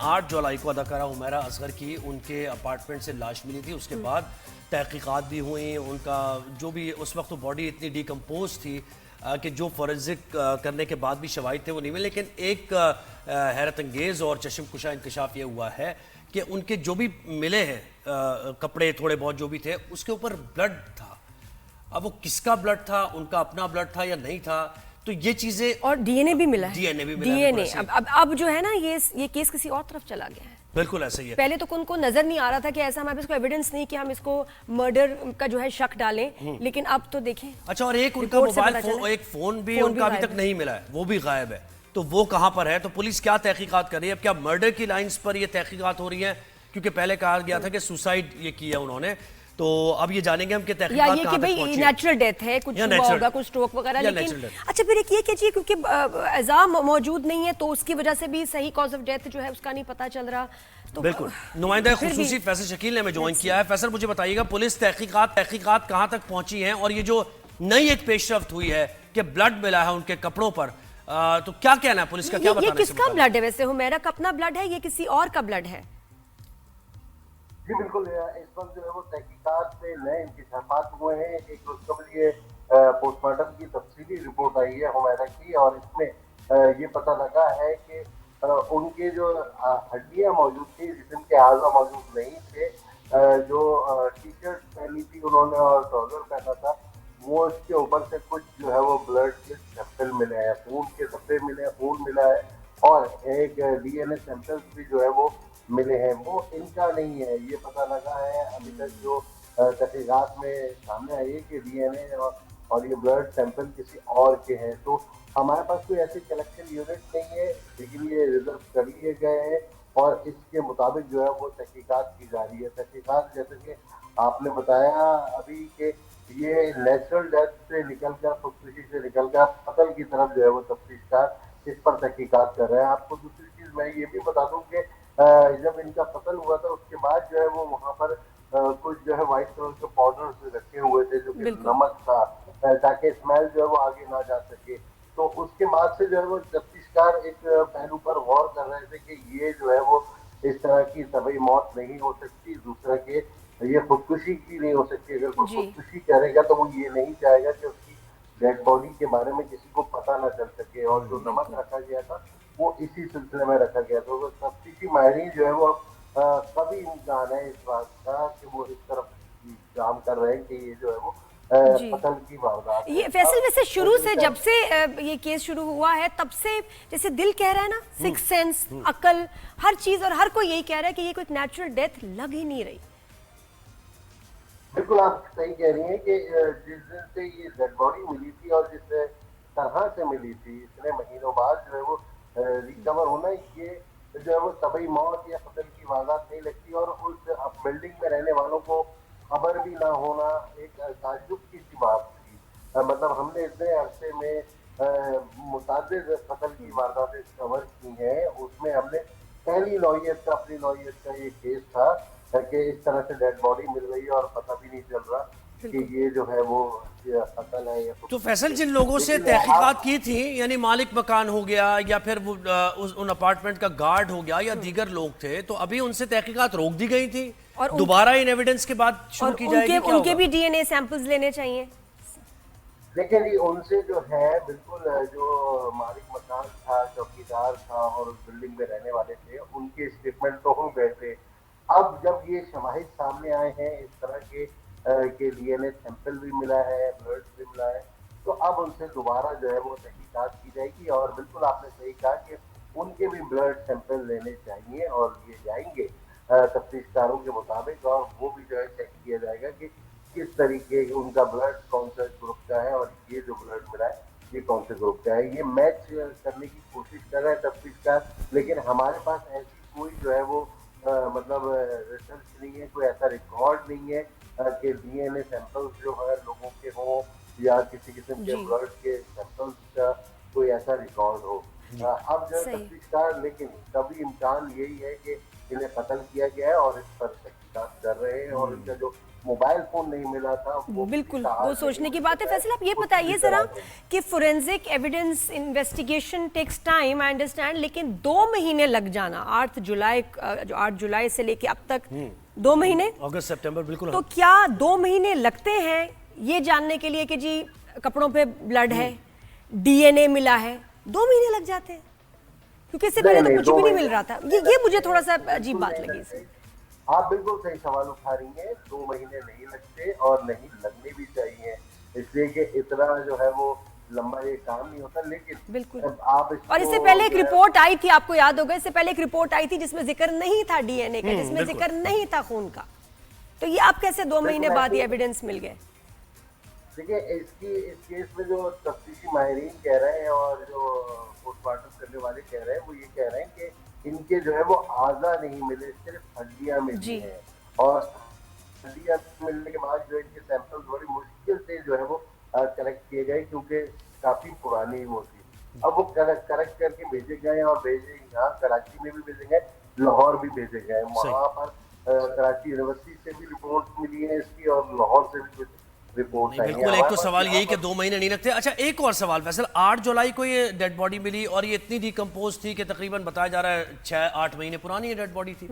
8 जुलाई को अदाकारा हुमैरा असगर की उनके अपार्टमेंट से लाश मिली थी। उसके बाद तहकीकात भी हुई, उनका जो भी उस वक्त तो बॉडी इतनी डिकम्पोज थी कि जो फोरेंसिक करने के बाद भी शवाहिद थे वो नहीं मिले। लेकिन एक हैरत अंगेज़ और चश्मकुशा इंकशाफ ये हुआ है कि उनके जो भी मिले हैं कपड़े थोड़े बहुत जो भी थे उसके ऊपर ब्लड था। अब वो किसका ब्लड था, उनका अपना ब्लड था या नहीं था, तो ये चीजें, और डीएनए भी मिला है। डीएनए भी मिला डीएनए अब जो है ना ये केस किसी और तरफ चला गया है। बिल्कुल ऐसा ही है। पहले तो उनको नजर नहीं आ रहा था कि ऐसा हमारे पास कोई एविडेंस नहीं कि हम इसको मर्डर का जो है शक डालें, लेकिन अब तो देखें। अच्छा, और एक उनका मोबाइल फोन, एक फोन भी उनका अभी तक नहीं मिला है, वो भी गायब है। तो वो कहां पर है? तो पुलिस क्या तहकीकात कर रही है? अब क्या मर्डर की लाइंस पर ये तहकीकात हो रही है? क्योंकि पहले कहा गया था कि सुसाइड ये किया उन्होंने, तो अब ये जानेंगे हम कि तहकीकात ये कहां कि तक पहुंची है। नेचुरल डेथ है, कुछ हुआ होगा, कुछ स्ट्रोक वगैरह, लेकिन अच्छा फिर एक ये कीजिए क्योंकि एजाम मौजूद नहीं है तो उसकी वजह से भी सही कॉज ऑफ डेथ जो है उसका नहीं पता चल रहा। तो बिल्कुल, नुमाइंदा खुसूसी फैसल शकील ने हमें ज्वाइन किया है। फैसल, मुझे बताइएगा पुलिस तहकीकात कहां तक पहुंची है, और ये जो नई एक पेशरफ्त हुई है कि ब्लड मिला है उनके कपड़ों पर, तो क्या कहना है पुलिस का? क्या बताना है? ये किसका ब्लड है वैसे? हुमैरा का अपना ब्लड है, ये किसी और का ब्लड है? जी बिल्कुल, इस वक्त जो है वो तहकीकात में नए इंकशाफात हुए हैं। एक खुशखबरी ये पोस्टमार्टम की तफसीली रिपोर्ट आई है हुमैरा की, और इसमें ये पता लगा है कि उनके जो हड्डियां मौजूद थी, जिस्म के आज़ा मौजूद नहीं थे। जो टी शर्ट पहनी थी उन्होंने और ट्राउजर पहना था, वो उसके ऊपर से कुछ जो है वो ब्लड के सैंपल मिले हैं, खून के धब्बे मिले हैं, खून मिला है, और एक डीएनए सैंपल्स भी जो है वो मिले हैं। वो इनका नहीं है, ये पता लगा है अभी तक जो तहकीकात में सामने आई है कि डीएनए और ये ब्लड सैंपल किसी और के हैं। तो हमारे पास कोई ऐसी कलेक्शन यूनिट नहीं है, लेकिन ये रिजर्व कर लिए गए हैं और इसके मुताबिक जो है वो तहकीकात की जा रही है। तहकीकात जैसे कि आपने बताया अभी कि ये नेचुरल डेथ से निकलकर, खुदकुशी से निकलकर कत्ल की तरफ जो है वो तफ्तीशकार इस पर तहकीकात कर रहे हैं। आपको दूसरी चीज मैं ये भी बता दूं कि जब इनका कत्ल हुआ था उसके बाद जो है वो वहाँ पर कुछ जो है व्हाइट कलर के पाउडर रखे हुए थे जो कि नमक था, ताकि स्मेल जो है वो आगे ना जा सके। तो उसके बाद से जो है वो तफ्तीशकार एक पहलू पर गौर कर रहे थे कि ये जो है वो इस तरह की तबई मौत नहीं हो सकती, दूसरा के ये खुदकुशी की नहीं हो सकती। अगर कोई खुदकुशी करेगा तो वो ये नहीं चाहेगा कि उसकी डेड बॉडी के बारे में किसी को पता ना चल सके, और जो नमक रखा गया था वो इसी सिलसिले में रखा गया था। तो तफ्तीशी माहिरीन जो है वो कभी इम्कान है इस बात का कि वो इस तरफ काम कर रहे हैं कि ये जो है वो कत्ल की वारदात। ये फैसल वैसे शुरू से जब से ये केस शुरू हुआ है तब से जैसे दिल कह रहा है ना, सिक्स सेंस, अकल, हर चीज, और हर कोई यही कह रहा है कि ये कोई नेचुरल डेथ लग ही नहीं रही। बिल्कुल आप सही कह रही हैं कि जिस दिन से ये डेड बॉडी मिली थी और जिस तरह से मिली थी, इतने महीनों बाद जो है वो रिकवर होना, ये जो है वो तबई मौत या कत्ल की वारदात नहीं लगती। और उस बिल्डिंग में रहने वालों को खबर भी ना होना एक ताज्जुब की सी बात थी। मतलब हमने इतने अरसे में मुतअद्दिद कत्ल की वारदातें कवर की हैं, उसमें हमने पहली नौइयत का, अपनी नौइयत का ये केस था कि इस तरह से डेड बॉडी मिल रही है और पता भी नहीं चल रहा कि ये जो है वो कत्ल है या। तो फैसल, जिन लोगों से तहकीकात की थी, यानी मालिक मकान हो गया या फिर वो उन अपार्टमेंट का गार्ड हो गया या दीगर लोग थे, तो अभी उनसे तहकीकात रोक दी गई थी और दोबारा इन एविडेंस के बाद शुरू की जाएगी? उनके भी डीएनए सैंपल्स लेने चाहिए। लेकिन ये उनसे जो है बिल्कुल जो मालिक मकान था, चौकीदार था और उस बिल्डिंग में रहने वाले थे, उनके स्टेटमेंट तो हो गए थे। अब जब ये शवाहिद सामने आए हैं इस तरह के डीएनए सैंपल भी मिला है, ब्लड भी मिला है, तो अब उनसे दोबारा जो है वो तहकीकात की जाएगी। और बिल्कुल आपने सही कहा कि उनके भी ब्लड सैंपल लेने चाहिए और लिए जाएंगे तफ्तीशकारों के मुताबिक, और वो भी जो है चेक किया जाएगा कि किस तरीके उनका ब्लड कौन सा ग्रुप का है और ये जो ब्लड मिला है ये कौन से ग्रुप का है। ये मैच करने की कोशिश कर रहे हैं तफ्तीशकार, लेकिन हमारे पास ऐसी कोई जो है वो मतलब रिसर्च नहीं है, कोई ऐसा रिकॉर्ड नहीं है कि डीएनए सैंपल्स जो है लोगों के हो या किसी किस्म के ब्लड के सैंपल्स का कोई ऐसा रिकॉर्ड हो। अब जो है तफ्तीशकार, लेकिन तभी इम्कान यही है कि इन्हें कत्ल किया गया है और इस पर तहकीकात कर रहे हैं, और इनका जो मोबाइल फोन नहीं मिला था वो बिल्कुल वो सोचने की बात है। फैसल, आप ये बताइए जरा कि forensic evidence investigation takes time, I understand, लेकिन 2 महीने लग जाना 8 जुलाई से लेके अब तक 2 महीने, अगस्त सितंबर, बिल्कुल। तो क्या 2 महीने लगते हैं ये जानने के लिए कि जी कपड़ों पे ब्लड है, डीएनए मिला है? 2 महीने लग जाते हैं, क्योंकि इससे पहले तो कुछ भी नहीं मिल रहा था। ये मुझे थोड़ा सा अजीब बात लगी इसमें। आप बिल्कुल सही सवाल उठा रही हैं, 2 महीने नहीं लगते और नहीं लगने भी चाहिए, इसलिए कि इतना जो है वो लंबा ये काम नहीं होता। लेकिन बिल्कुल, आप और इससे पहले एक रिपोर्ट आई थी, आपको याद होगा, इससे पहले एक रिपोर्ट आई थी जिसमें जिक्र नहीं था डीएनए का, जिसमें जिक्र नहीं था खून का, तो ये आप कैसे 2 महीने बाद ये एविडेंस मिल गए? देखिए, इस केस में जो तफ्तीशी माहिरीन कह रहे हैं और जो पोस्टमार्टम करने वाले कह रहे हैं, वो ये कह रहे हैं कि इनके जो है वो आज़ा नहीं मिले, सिर्फ हड्डियां मिली हैं, और हड्डियां मिलने के बाद जो इनके सैंपल बड़ी मुश्किल से जो है वो कलेक्ट किए गए, क्योंकि काफी पुरानी वो थी। अब वो कलेक्ट करके भेजे गए और भेजे यहाँ कराची में भी भेजे गए, लाहौर भी भेजे गए। वहाँ पर कराची यूनिवर्सिटी से भी रिपोर्ट मिली है इसकी, और लाहौर से भी कुछ रिपोर्ट आई है। बिल्कुल, एक तो सवाल यही कि 2 महीने नहीं लगते। अच्छा, एक और सवाल फैसल, 8 जुलाई को ये डेड बॉडी मिली और ये इतनी डिकम्पोज थी कि तकरीबन बताया जा रहा है 6-8 महीने पुरानी ये डेड बॉडी थी,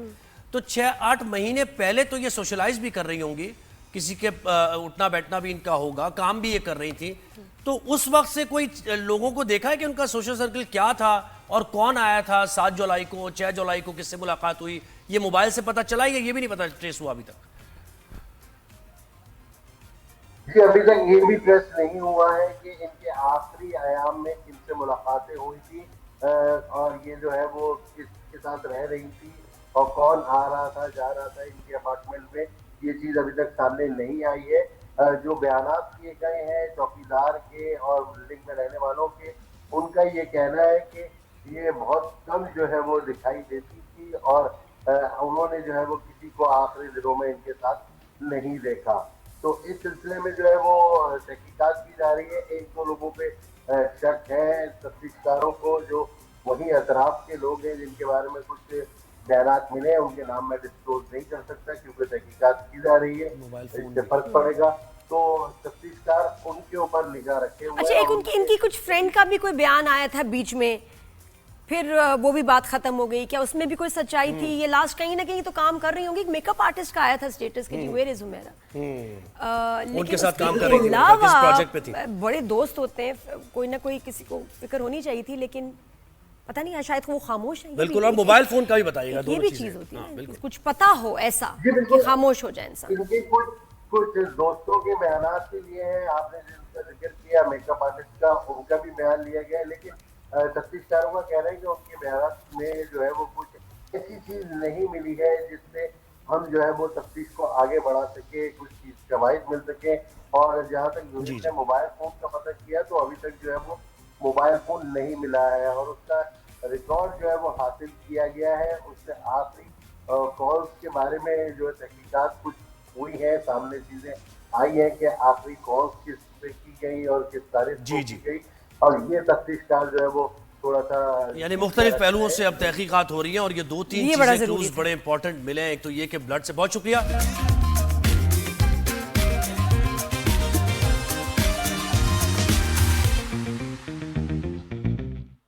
तो 6-8 महीने पहले तो ये सोशलाइज भी कर रही होंगी, किसी के उठना बैठना भी इनका होगा, काम भी ये कर रही थी, तो उस वक्त से कोई लोगों को देखा है कि उनका सोशल सर्कल क्या था और कौन आया था 7 जुलाई को, 6 जुलाई को किससे मुलाकात हुई? ये मोबाइल से पता चला या ये भी नहीं पता ट्रेस हुआ अभी तक? जी, अभी तक ये भी ट्रेस नहीं हुआ है कि इनके आखिरी आयाम में किनसे मुलाकातें हुई थी, और ये जो है वो किसके साथ रह रही थी और कौन आ रहा था जा रहा था इनके अपार्टमेंट में, ये चीज अभी तक सामने नहीं आई है। जो बयानात किए गए हैं चौकीदार के और बिल्डिंग में रहने वालों के, उनका ये कहना है कि ये बहुत कम जो है वो दिखाई देती थी, और उन्होंने जो है वो किसी को आखिरी दिनों में इनके साथ नहीं देखा। तो इस सिलसिले में जो है वो तहकीकात की जा रही है। 1-2 लोगों पे शक है तफ्तीशकारों को, जो वही अतराफ के लोग हैं जिनके बारे में कुछ बयानात मिले हैं, उनके नाम मैं डिस्क्लोज नहीं कर सकता क्योंकि तहकीकात की जा रही है, इससे फर्क पड़ेगा। तो तफ्तीशकार उनके ऊपर निगाह रखे हुए। अच्छा, एक इनकी कुछ फ्रेंड का भी कोई बयान आया था बीच में, फिर वो भी बात खत्म हो गई, क्या उसमें भी कोई सच्चाई थी? ये लास्ट कहीं ना कहीं तो काम कर रही होंगी। एक मेकअप आर्टिस्ट का आया था स्टेटस के, वेयर इज हुमैरा, उनके साथ काम कर रही थी, किस प्रोजेक्ट पे थी? बड़े दोस्त होते हैं, कोई ना कोई किसी को फिक्र होनी चाहिए थी, लेकिन पता नहीं शायद वो खामोश है। बिल्कुल, और मोबाइल फोन का भी बताइएगा, ये भी चीज होती है, कुछ पता हो ऐसा कि खामोश हो जाए इंसान। इनके कुछ दोस्तों के बयानात भी लिए हैं, आपने जिनका जिक्र किया मेकअप आर्टिस्ट का, उनका भी बयान लिया गया है, लेकिन तफ्तीशकारों का कह रहे हैं कि उनके बयानात में जो है वो कुछ ऐसी चीज नहीं मिली है जिससे हम जो है वो तफ्तीश को आगे बढ़ा सके, कुछ चीज शवाहिद मिल सके। और जहाँ तक यूनिट ने मोबाइल फोन का पता किया, तो अभी तक जो है वो मोबाइल फोन नहीं मिला है, और उसका रिकॉर्ड जो है वो हासिल किया गया है। उससे आखिरी कॉल्स के बारे में जो है तहकीकात कुछ हुई है, सामने चीजें आई है कि आखिरी कॉल्स किस पे की गई और किस तारीख को की गई, और ये तफ्तीशकार जो है वो थोड़ा सा, यानी मुख्तलिफ पहलुओं से अब तहकीकात हो रही है, और ये 2-3 चीजें क्लूज बड़े इंपॉर्टेंट मिले हैं। एक तो ये कि ब्लड से, बहुत शुक्रिया